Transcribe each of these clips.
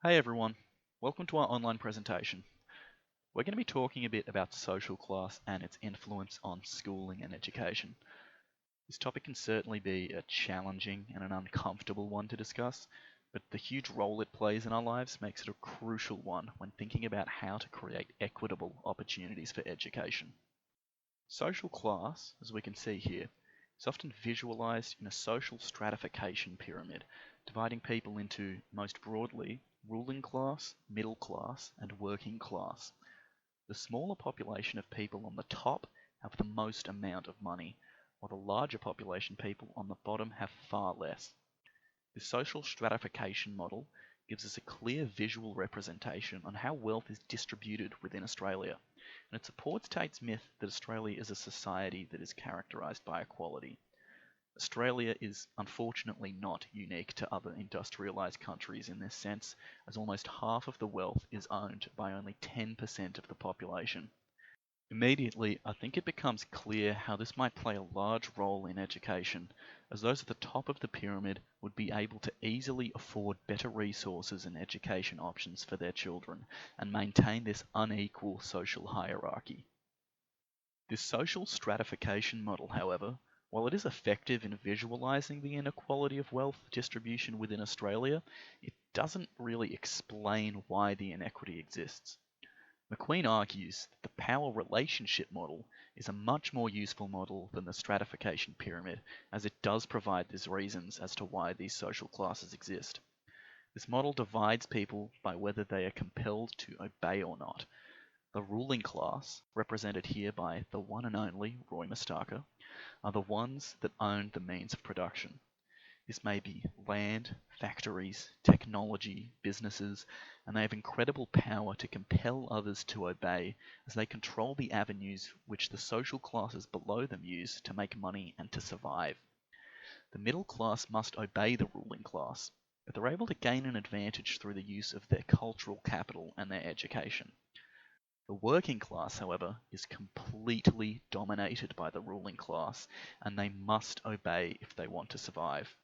Hey everyone, welcome to our online presentation. We're going to be talking a bit about social class and its influence on schooling and education. This topic can certainly be a challenging and an uncomfortable one to discuss, but the huge role it plays in our lives makes it a crucial one when thinking about how to create equitable opportunities for education. Social class, as we can see here, is often visualized in a social stratification pyramid, dividing people into, most broadly, ruling class, middle class, and working class. The smaller population of people on the top have the most amount of money, while the larger population people on the bottom have far less. This social stratification model gives us a clear visual representation on how wealth is distributed within Australia, and it supports Tate's myth that Australia is a society that is characterised by equality. Australia is unfortunately not unique to other industrialised countries in this sense, as almost half of the wealth is owned by only 10% of the population. Immediately, I think it becomes clear how this might play a large role in education, as those at the top of the pyramid would be able to easily afford better resources and education options for their children, and maintain this unequal social hierarchy. This social stratification model, however, while it is effective in visualizing the inequality of wealth distribution within Australia, it doesn't really explain why the inequity exists. McQueen argues that the power relationship model is a much more useful model than the stratification pyramid, as it does provide these reasons as to why these social classes exist. This model divides people by whether they are compelled to obey or not. The ruling class, represented here by the one and only Roy Mustaka, are the ones that own the means of production. This may be land, factories, technology, businesses, and they have incredible power to compel others to obey as they control the avenues which the social classes below them use to make money and to survive. The middle class must obey the ruling class, but they're able to gain an advantage through the use of their cultural capital and their education. The working class, however, is completely dominated by the ruling class, and they must obey if they want to survive.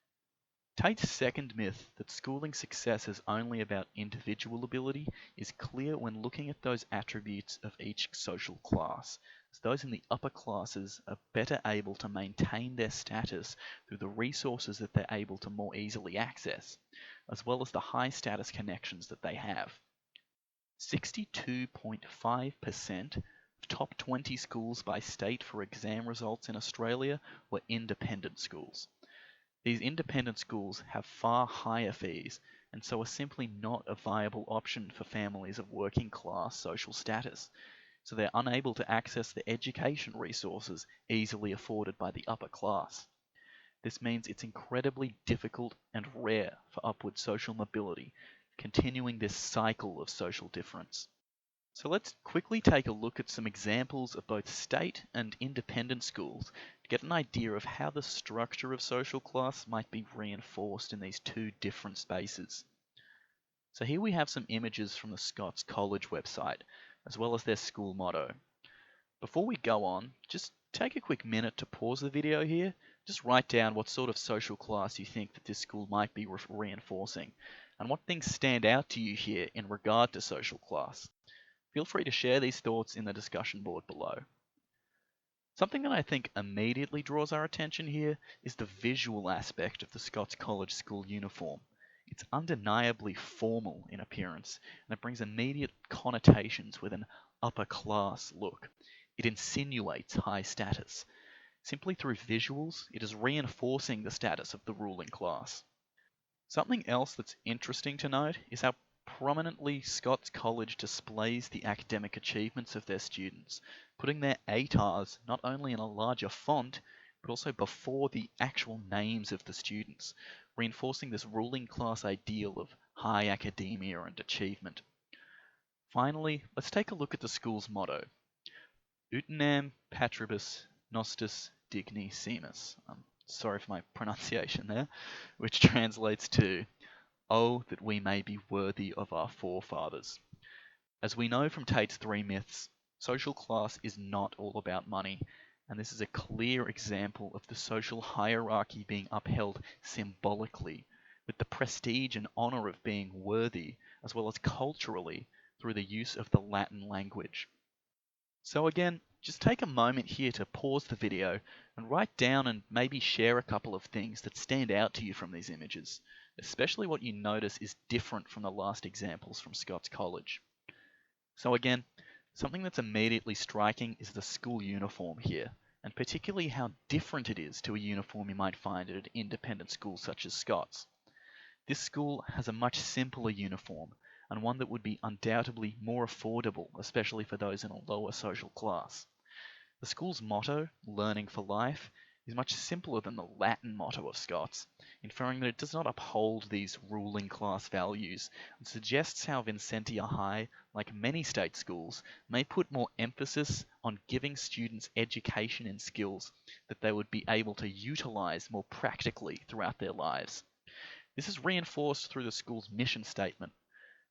Tate's second myth, that schooling success is only about individual ability, is clear when looking at those attributes of each social class, as those in the upper classes are better able to maintain their status through the resources that they're able to more easily access, as well as the high status connections that they have. 62.5% of top 20 schools by state for exam results in Australia were independent schools. These independent schools have far higher fees, and so are simply not a viable option for families of working class social status, so they're unable to access the education resources easily afforded by the upper class. This means it's incredibly difficult and rare for upward social mobility, continuing this cycle of social difference. So let's quickly take a look at some examples of both state and independent schools to get an idea of how the structure of social class might be reinforced in these two different spaces. So here we have some images from the Scots College website, as well as their school motto. Before we go on, just take a quick minute to pause the video here, just write down what sort of social class you think that this school might be reinforcing, and what things stand out to you here in regard to social class. Feel free to share these thoughts in the discussion board below. Something that I think immediately draws our attention here is the visual aspect of the Scots College school uniform. It's undeniably formal in appearance, and it brings immediate connotations with an upper class look. It insinuates high status. Simply through visuals, it is reinforcing the status of the ruling class. Something else that's interesting to note is how prominently Scots College displays the academic achievements of their students, putting their ATARs not only in a larger font, but also before the actual names of the students, reinforcing this ruling class ideal of high academia and achievement. Finally, let's take a look at the school's motto: Utinam Patribus Nostus Digni Semus. Sorry for my pronunciation there, which translates to, "Oh, that we may be worthy of our forefathers." As we know from Tate's three myths, social class is not all about money, and this is a clear example of the social hierarchy being upheld symbolically, with the prestige and honour of being worthy, as well as culturally through the use of the Latin language. So again, just take a moment here to pause the video and write down and maybe share a couple of things that stand out to you from these images, especially what you notice is different from the last examples from Scots College. So again, something that's immediately striking is the school uniform here, and particularly how different it is to a uniform you might find at an independent school such as Scots. This school has a much simpler uniform, and one that would be undoubtedly more affordable, especially for those in a lower social class. The school's motto, Learning for Life, is much simpler than the Latin motto of Scots, inferring that it does not uphold these ruling class values, and suggests how Vincentia High, like many state schools, may put more emphasis on giving students education and skills that they would be able to utilize more practically throughout their lives. This is reinforced through the school's mission statement.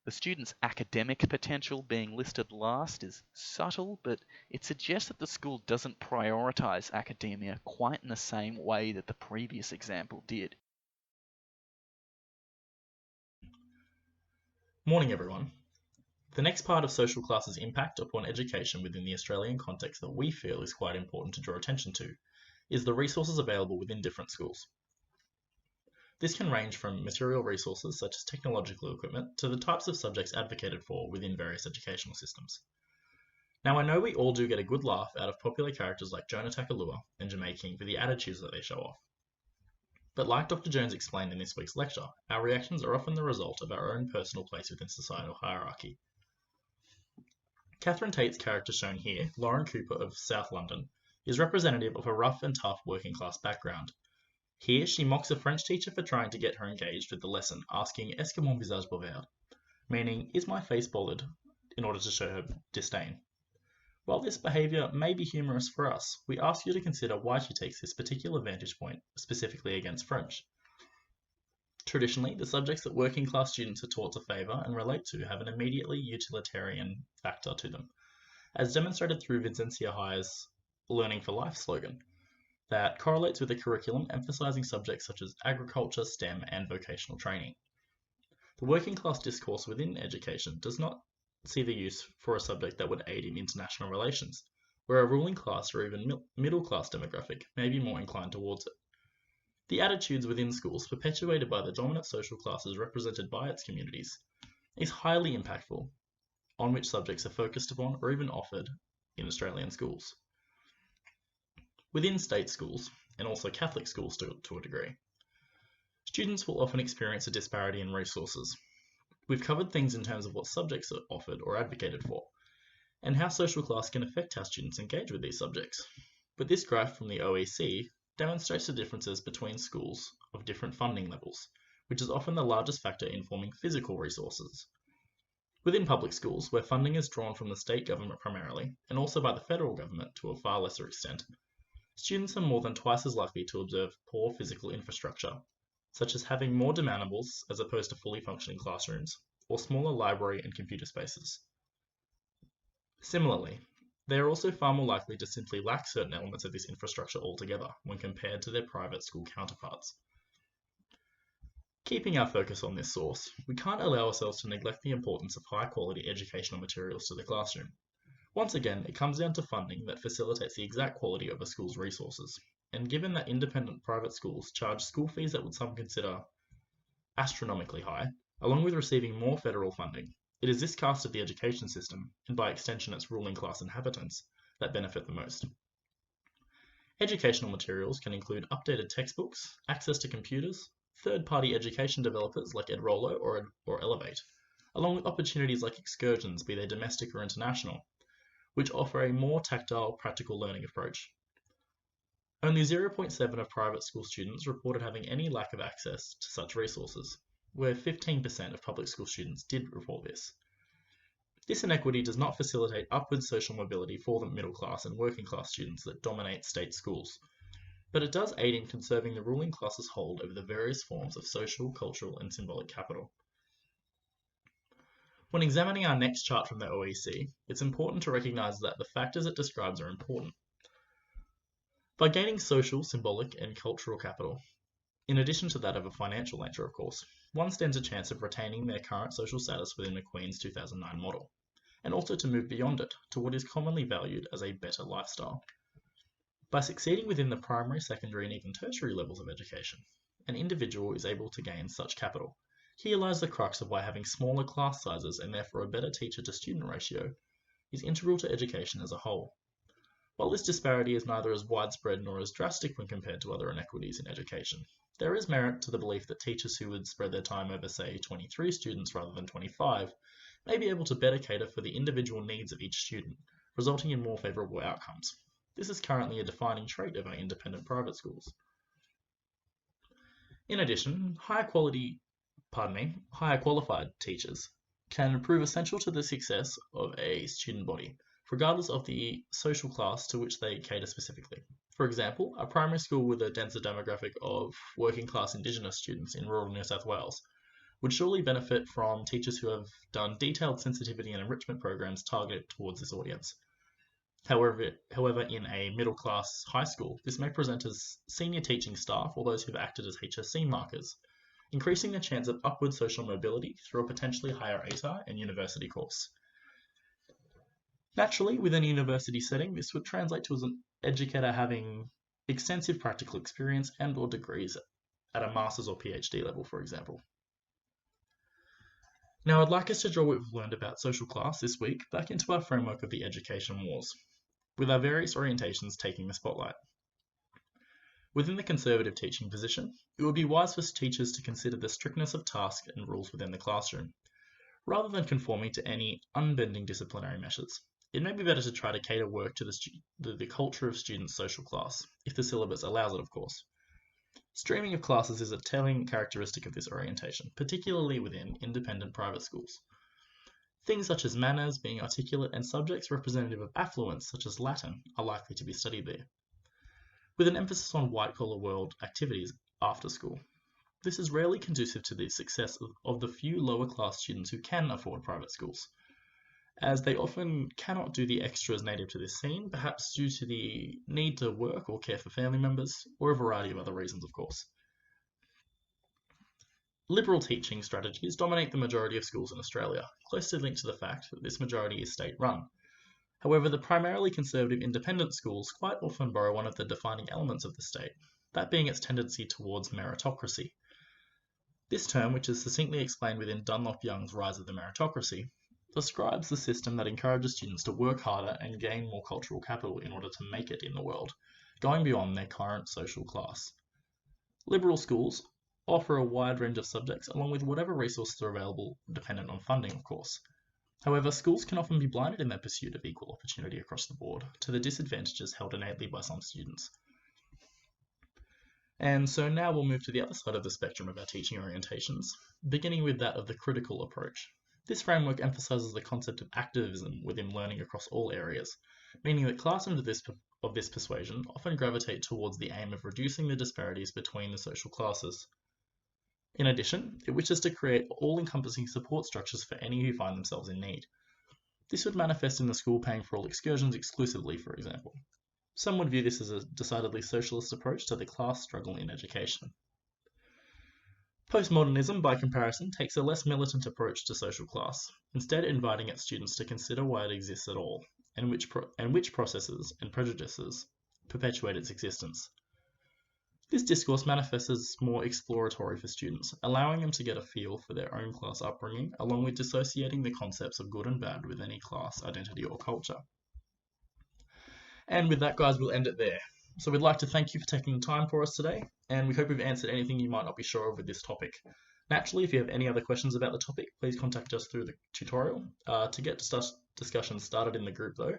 The student's academic potential being listed last is subtle, but it suggests that the school doesn't prioritize academia quite in the same way that the previous example did. Morning, everyone. The next part of social class's impact upon education within the Australian context that we feel is quite important to draw attention to is the resources available within different schools. This can range from material resources such as technological equipment to the types of subjects advocated for within various educational systems. Now, I know we all do get a good laugh out of popular characters like Jonah Takalua and Jemay King for the attitudes that they show off. But like Dr. Jones explained in this week's lecture, our reactions are often the result of our own personal place within societal hierarchy. Catherine Tate's character shown here, Lauren Cooper of South London, is representative of a rough and tough working class background. Here, she mocks a French teacher for trying to get her engaged with the lesson, asking "Est-ce que mon visage bavard?" meaning, "Is my face bothered?" in order to show her disdain. While this behaviour may be humorous for us, we ask you to consider why she takes this particular vantage point, specifically against French. Traditionally, the subjects that working class students are taught to favour and relate to have an immediately utilitarian factor to them, as demonstrated through Vincentia High's Learning for Life slogan, that correlates with a curriculum emphasising subjects such as agriculture, STEM, and vocational training. The working class discourse within education does not see the use for a subject that would aid in international relations, where a ruling class or even middle class demographic may be more inclined towards it. The attitudes within schools perpetuated by the dominant social classes represented by its communities is highly impactful on which subjects are focused upon or even offered in Australian schools. Within state schools, and also Catholic schools to a degree, students will often experience a disparity in resources. We've covered things in terms of what subjects are offered or advocated for, and how social class can affect how students engage with these subjects. But this graph from the OEC demonstrates the differences between schools of different funding levels, which is often the largest factor in forming physical resources. Within public schools, where funding is drawn from the state government primarily, and also by the federal government to a far lesser extent, students are more than twice as likely to observe poor physical infrastructure, such as having more demandables as opposed to fully functioning classrooms, or smaller library and computer spaces. Similarly, they are also far more likely to simply lack certain elements of this infrastructure altogether when compared to their private school counterparts. Keeping our focus on this source, we can't allow ourselves to neglect the importance of high-quality educational materials to the classroom. Once again, it comes down to funding that facilitates the exact quality of a school's resources, and given that independent private schools charge school fees that would some consider astronomically high, along with receiving more federal funding, it is this caste of the education system, and by extension its ruling class inhabitants, that benefit the most. Educational materials can include updated textbooks, access to computers, third-party education developers like Edrolo or Elevate, along with opportunities like excursions, be they domestic or international, which offer a more tactile, practical learning approach. Only 0.7% of private school students reported having any lack of access to such resources, where 15% of public school students did report this. This inequity does not facilitate upward social mobility for the middle class and working class students that dominate state schools, but it does aid in conserving the ruling class's hold over the various forms of social, cultural, and symbolic capital. When examining our next chart from the OEC, it's important to recognise that the factors it describes are important. By gaining social, symbolic, and cultural capital, In addition to that of a financial nature, of course, one stands a chance of retaining their current social status within Macqueen's 2009 model, and also to move beyond it to what is commonly valued as a better lifestyle. By succeeding within the primary, secondary, and even tertiary levels of education, an individual is able to gain such capital. Here lies the crux of why having smaller class sizes and therefore a better teacher-to-student ratio is integral to education as a whole. While this disparity is neither as widespread nor as drastic when compared to other inequities in education, there is merit to the belief that teachers who would spread their time over, say, 23 students rather than 25 may be able to better cater for the individual needs of each student, resulting in more favourable outcomes. This is currently a defining trait of our independent private schools. In addition, higher qualified teachers can prove essential to the success of a student body, regardless of the social class to which they cater specifically. For example, a primary school with a denser demographic of working class Indigenous students in rural New South Wales would surely benefit from teachers who have done detailed sensitivity and enrichment programs targeted towards this audience. However, in a middle class high school, this may present as senior teaching staff or those who've acted as HSC markers, increasing the chance of upward social mobility through a potentially higher ATAR and university course. Naturally, within a university setting, this would translate to as an educator having extensive practical experience and/or degrees at a master's or PhD level, for example. Now, I'd like us to draw what we've learned about social class this week back into our framework of the education wars, with our various orientations taking the spotlight. Within the conservative teaching position, it would be wise for teachers to consider the strictness of tasks and rules within the classroom, rather than conforming to any unbending disciplinary measures. It may be better to try to cater work to the culture of students' social class, if the syllabus allows it, of course. Streaming of classes is a telling characteristic of this orientation, particularly within independent private schools. Things such as manners, being articulate, and subjects representative of affluence, such as Latin, are likely to be studied there, with an emphasis on white-collar world activities after school. This is rarely conducive to the success of the few lower-class students who can afford private schools, as they often cannot do the extras native to this scene, perhaps due to the need to work or care for family members, or a variety of other reasons, of course. Liberal teaching strategies dominate the majority of schools in Australia, closely linked to the fact that this majority is state-run. However, the primarily conservative independent schools quite often borrow one of the defining elements of the state, that being its tendency towards meritocracy. This term, which is succinctly explained within Dunlop Young's Rise of the Meritocracy, describes the system that encourages students to work harder and gain more cultural capital in order to make it in the world, going beyond their current social class. Liberal schools offer a wide range of subjects along with whatever resources are available, dependent on funding, of course. However, schools can often be blinded in their pursuit of equal opportunity across the board to the disadvantages held innately by some students. And so now we'll move to the other side of the spectrum of our teaching orientations, beginning with that of the critical approach. This framework emphasizes the concept of activism within learning across all areas, meaning that classrooms of this persuasion often gravitate towards the aim of reducing the disparities between the social classes. In addition, it wishes to create all-encompassing support structures for any who find themselves in need. This would manifest in the school paying for all excursions exclusively, for example. Some would view this as a decidedly socialist approach to the class struggle in education. Postmodernism, by comparison, takes a less militant approach to social class, instead inviting its students to consider why it exists at all, and which processes and prejudices perpetuate its existence. This discourse manifests as more exploratory for students, allowing them to get a feel for their own class upbringing, along with dissociating the concepts of good and bad with any class, identity, or culture. And with that, guys, we'll end it there. So we'd like to thank you for taking the time for us today, and we hope we've answered anything you might not be sure of with this topic. Naturally, if you have any other questions about the topic, please contact us through the tutorial. To get discussions started in the group though,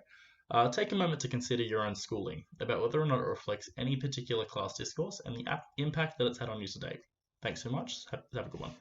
take a moment to consider your own schooling, about whether or not it reflects any particular class discourse and the impact that it's had on you to date. Thanks so much. Have a good one.